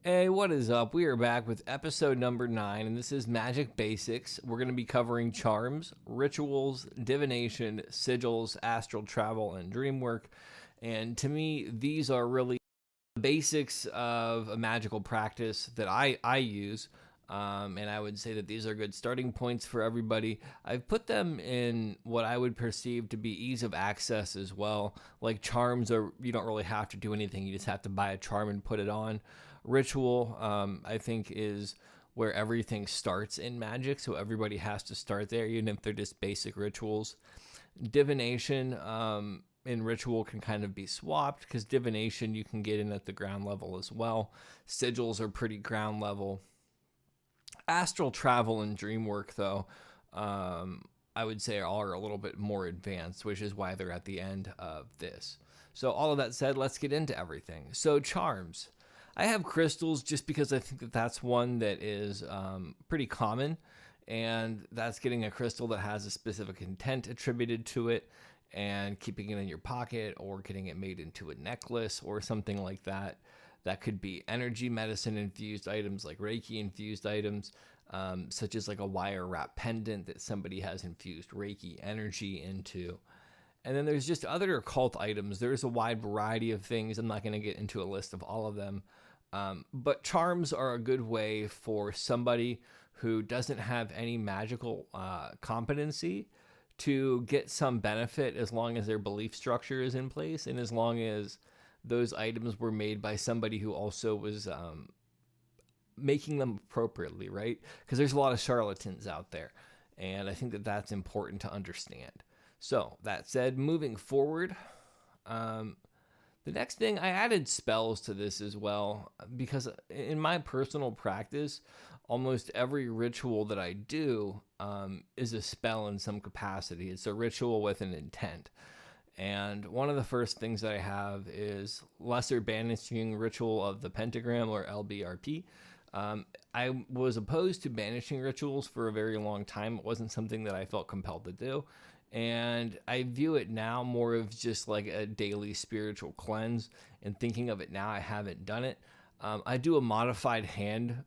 Hey, what is up? We are back with episode number 9, and this is Magic Basics. We're going to be covering charms, rituals, divination, sigils, astral travel, and dreamwork. And to me, these are really the basics of a magical practice that I use. And I would say that these are good starting points for everybody. I've put them in what I would perceive to be ease of access as well. Like charms are, you don't really have to do anything. You just have to buy a charm and put it on. Ritual, I think, is where everything starts in Magic. So everybody has to start there, even if they're just basic rituals. Divination, in ritual can kind of be swapped because divination you can get in at the ground level as well. Sigils are pretty ground level. Astral travel and dreamwork, though, I would say are a little bit more advanced, which is why they're at the end of this. So, all of that said, let's get into everything. So, charms. I have crystals just because I think that that's one that is pretty common, and that's getting a crystal that has a specific intent attributed to it and keeping it in your pocket or getting it made into a necklace or something like that. That could be energy medicine infused items like Reiki infused items, such as like a wire wrap pendant that somebody has infused Reiki energy into. And then there's just other occult items. There's a wide variety of things. I'm not going to get into a list of all of them. But charms are a good way for somebody who doesn't have any magical competency to get some benefit as long as their belief structure is in place and as long as those items were made by somebody who also was making them appropriately, right? Because there's a lot of charlatans out there. And I think that that's important to understand. So, that said, moving forward, the next thing, I added spells to this as well because in my personal practice, almost every ritual that I do is a spell in some capacity. It's a ritual with an intent. And one of the first things that I have is Lesser Banishing Ritual of the Pentagram, or LBRP. I was opposed to banishing rituals for a very long time. It wasn't something that I felt compelled to do. And I view it now more of just like a daily spiritual cleanse. And thinking of it now, I haven't done it. I do a modified hand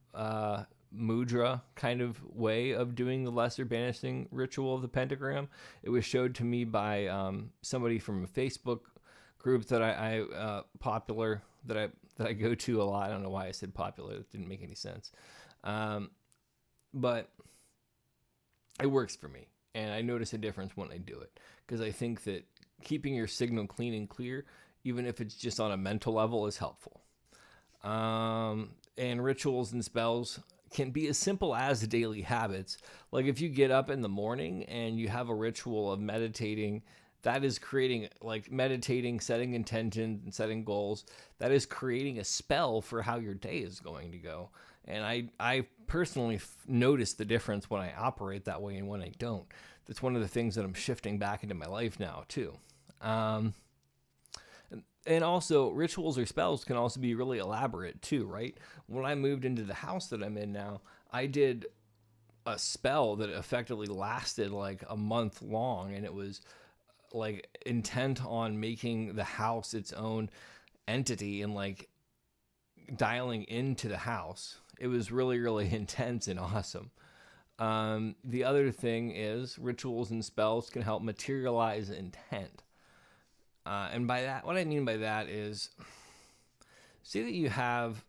mudra kind of way of doing the lesser banishing ritual of the pentagram. It was showed to me by somebody from a Facebook group that I popular that I go to a lot. I don't know why I said popular. It didn't make any sense. But it works for me. And I notice a difference when I do it. Because I think that keeping your signal clean and clear, even if it's just on a mental level, is helpful. And rituals and spells can be as simple as daily habits. Like if you get up in the morning and you have a ritual of meditating, that is creating, like meditating, setting intentions and setting goals, that is creating a spell for how your day is going to go. And I personally notice the difference when I operate that way and when I don't. That's one of the things that I'm shifting back into my life now too. And also, rituals or spells can also be really elaborate too, right? When I moved into the house that I'm in now, I did a spell that effectively lasted like a month long, and it was like intent on making the house its own entity and like dialing into the house. It was really, really intense and awesome. The other thing is rituals and spells can help materialize intent. And by that, what I mean by that is, say that you have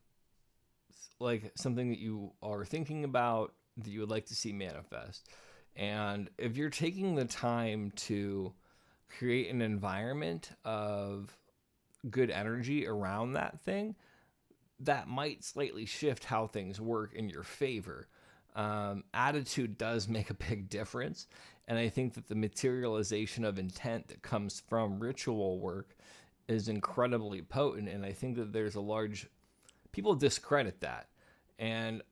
like something that you are thinking about that you would like to see manifest. And if you're taking the time to create an environment of good energy around that thing, that might slightly shift how things work in your favor. Attitude does make a big difference. And I think that the materialization of intent that comes from ritual work is incredibly potent. And I think that there's a large, people discredit that. And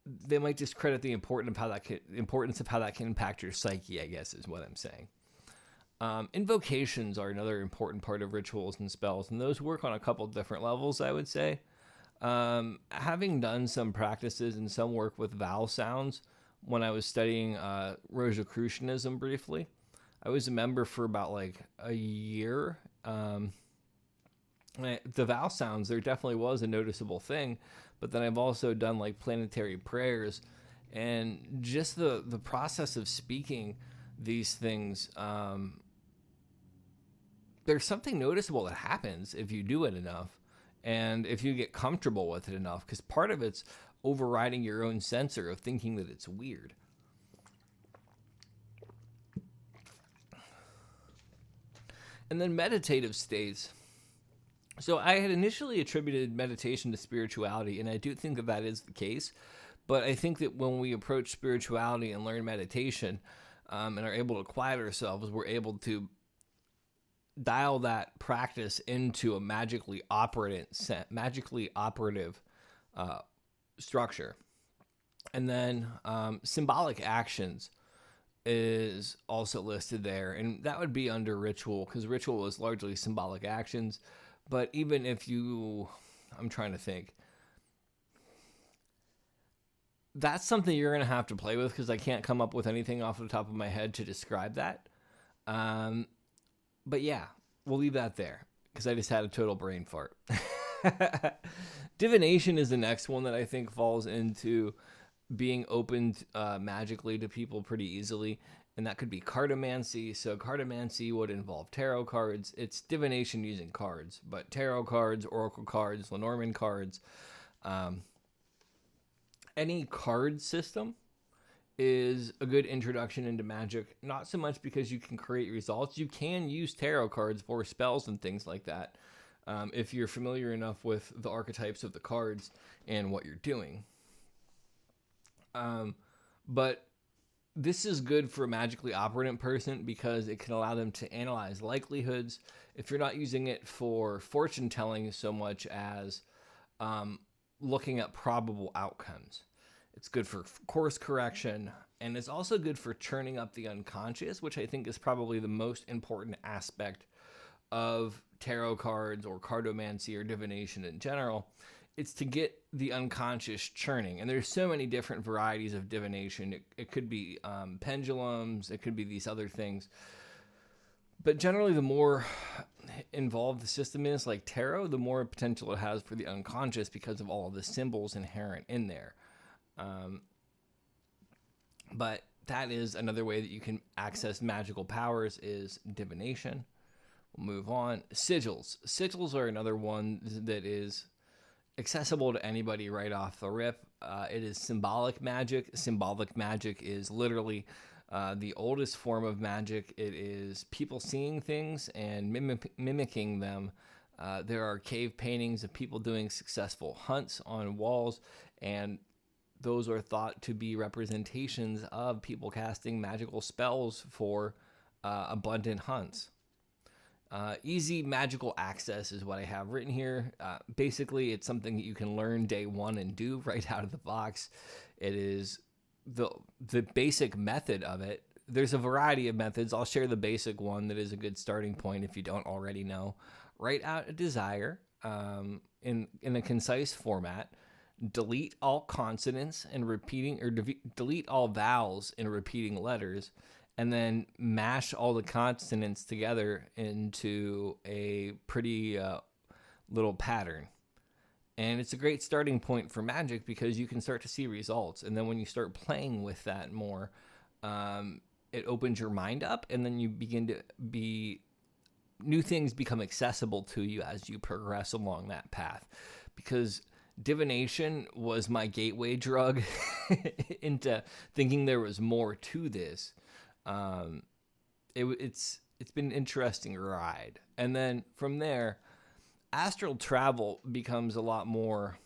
they might discredit the importance of how that can impact your psyche, I guess is what I'm saying. Invocations are another important part of rituals and spells, and those work on a couple different levels, I would say. Having done some practices and some work with vowel sounds when I was studying Rosicrucianism briefly, I was a member for about like a year. The vowel sounds, there definitely was a noticeable thing, but then I've also done like planetary prayers, and just the process of speaking these things. There's something noticeable that happens if you do it enough, and if you get comfortable with it enough, because part of it's overriding your own censor of thinking that it's weird. And then meditative states. So I had initially attributed meditation to spirituality, and I do think that that is the case. But I think that when we approach spirituality and learn meditation, and are able to quiet ourselves, we're able to dial that practice into a magically operative structure. And then symbolic actions is also listed there, and that would be under ritual, because ritual is largely symbolic actions. But even if you, I'm trying to think, that's something you're going to have to play with, because I can't come up with anything off the top of my head to describe that. But yeah, we'll leave that there, because I just had a total brain fart. Divination is the next one that I think falls into being opened magically to people pretty easily, and that could be cartomancy. So cartomancy would involve tarot cards. It's divination using cards, but tarot cards, oracle cards, Lenormand cards, any card system is a good introduction into magic. Not so much because you can create results. You can use tarot cards for spells and things like that, if you're familiar enough with the archetypes of the cards and what you're doing. But this is good for a magically operant person because it can allow them to analyze likelihoods. If you're not using it for fortune telling so much as looking at probable outcomes, it's good for course correction, and it's also good for churning up the unconscious, which I think is probably the most important aspect of tarot cards or cartomancy or divination in general. It's to get the unconscious churning. And there's so many different varieties of divination. It could be pendulums, it could be these other things. But generally, the more involved the system is, like tarot, the more potential it has for the unconscious because of all of the symbols inherent in there. But that is another way that you can access magical powers, is divination. We'll move on. Sigils. Sigils are another one that is accessible to anybody right off the rip. It is symbolic magic. Symbolic magic is literally the oldest form of magic. It is people seeing things and mimicking them. There are cave paintings of people doing successful hunts on walls, and those are thought to be representations of people casting magical spells for abundant hunts. Easy magical access is what I have written here. Basically, it's something that you can learn day one and do right out of the box. It is the basic method of it. There's a variety of methods. I'll share the basic one that is a good starting point if you don't already know. Write out a desire in a concise format. Delete all consonants and repeating, or delete all vowels in repeating letters, and then mash all the consonants together into a pretty little pattern. And it's a great starting point for magic because you can start to see results. And then when you start playing with that more, it opens your mind up, and then you begin to be, new things become accessible to you as you progress along that path. Because divination was my gateway drug into thinking there was more to this. It's been an interesting ride. And then from there, Astral Travel becomes a lot more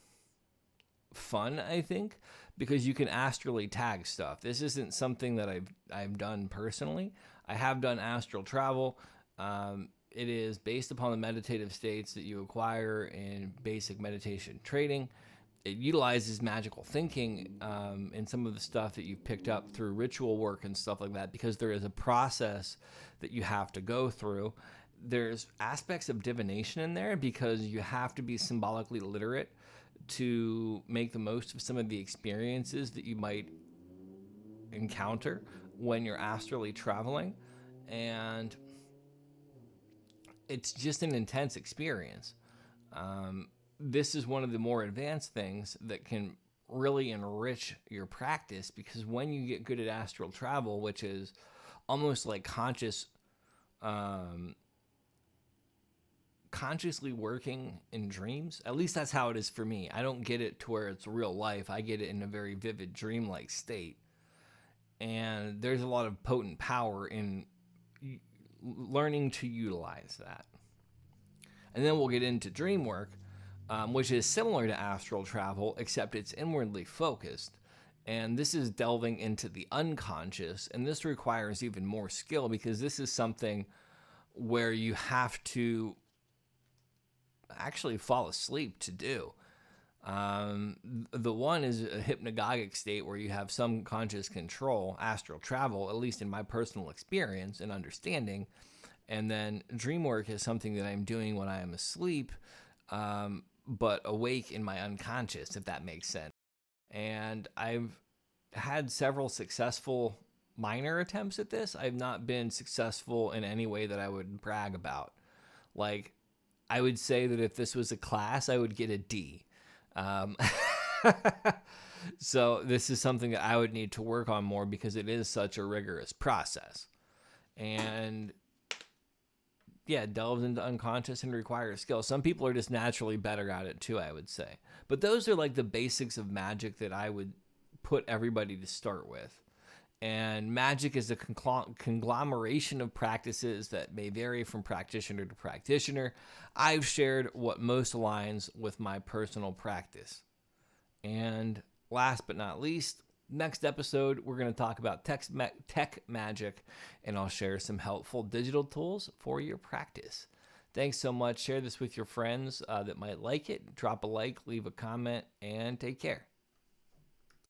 fun, I think, because you can astrally tag stuff. This isn't something that I've done personally. I have done Astral Travel. It is based upon the meditative states that you acquire in basic meditation training. It utilizes magical thinking and some of the stuff that you've picked up through ritual work and stuff like that, because there is a process that you have to go through. There's aspects of divination in there because you have to be symbolically literate to make the most of some of the experiences that you might encounter when you're astrally traveling. And it's just an intense experience. This is one of the more advanced things that can really enrich your practice, because when you get good at astral travel, which is almost like consciously working in dreams, at least that's how it is for me. I don't get it to where it's real life. I get it in a very vivid dreamlike state. And there's a lot of potent power in learning to utilize that. And then we'll get into Dreamwork, which is similar to astral travel, except it's inwardly focused. And this is delving into the unconscious, and this requires even more skill, because this is something where you have to actually fall asleep to do. The one is a hypnagogic state where you have some conscious control, astral travel, at least in my personal experience and understanding. And then dream work is something that I'm doing when I am asleep, but awake in my unconscious, if that makes sense. And I've had several successful minor attempts at this. I've not been successful in any way that I would brag about. Like, I would say that if this was a class, I would get a D. So this is something that I would need to work on more, because it is such a rigorous process. And yeah, it delves into unconscious and requires skill. Some people are just naturally better at it too, I would say. But those are like the basics of Magick that I would put everybody to start with. And Magick is a conglomeration of practices that may vary from practitioner to practitioner. I've shared what most aligns with my personal practice. And last but not least, next episode, we're going to talk about tech magic, and I'll share some helpful digital tools for your practice. Thanks so much. Share this with your friends that might like it. Drop a like, leave a comment, and take care.